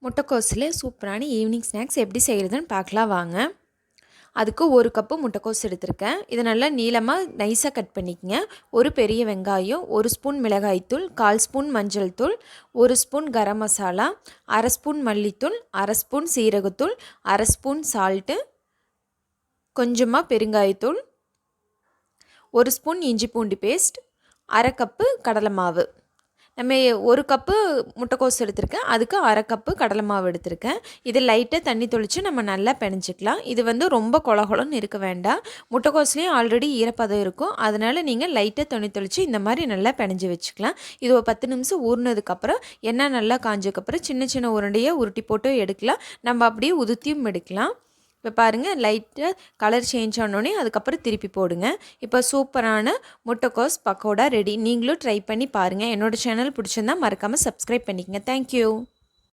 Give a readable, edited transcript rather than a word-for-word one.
முட்டைக்கோஸில் சூப்பரான evening snacks எப்படி செய்கிறதுன்னு பார்க்கலாம் வாங்க. அதுக்கு 1 கப்பு முட்டைக்கோஸ் எடுத்திருக்கேன். இதை நல்லா நீளமாக நைஸாக கட் பண்ணிக்கங்க. ஒரு பெரிய வெங்காயம், 1 ஸ்பூன் மிளகாய்த்தூள், 1/4 ஸ்பூன் மஞ்சள் தூள், 1 ஸ்பூன் கரம் மசாலா, 1/2 ஸ்பூன் மல்லித்தூள், 1/2 ஸ்பூன் சீரகத்தூள், 1/2 ஸ்பூன் சால்ட்டு, கொஞ்சமாக பெருங்காயத்தூள், 1 ஸ்பூன் இஞ்சி பூண்டு பேஸ்ட், 1/2 கப்பு கடலை மாவு. நம்ம 1 கப்பு முட்டைக்கோஸ் எடுத்திருக்கேன், அதுக்கு 1/2 கப்பு கடலை மாவு எடுத்திருக்கேன். இது லைட்டாக தண்ணி தெளித்து நம்ம நல்லா பிணைஞ்சிக்கலாம். இது ரொம்ப கொலகொலன்னு இருக்க வேண்டாம். முட்டைக்கோஸ்லேயும் ஆல்ரெடி ஈரப்பதம் இருக்கும், அதனால் நீங்கள் லைட்டாக தண்ணி தெளித்து இந்த மாதிரி நல்லா பிணைஞ்சி வச்சுக்கலாம். இது ஒரு 10 நிமிஷம் ஊறினதுக்கப்புறம் எண்ணெய் நல்லா காஞ்சதுக்கப்புறம் சின்ன சின்ன உருண்டையாக உருட்டி போட்டு எடுக்கலாம். நம்ம அப்படியே உதுத்தியும் எடுக்கலாம். இப்போ பாருங்கள், லைட்டாக கலர் சேஞ்ச் ஆனோடனே அதுக்கப்புறம் திருப்பி போடுங்க. இப்போ சூப்பரான முட்டைக்கோஸ் பக்கோடா ரெடி. நீங்களும் ட்ரை பண்ணி பாருங்கள். என்னோடய சேனல் பிடிச்சிருந்தா மறக்காமல் சப்ஸ்கிரைப் பண்ணிக்கங்க. தேங்க்யூ.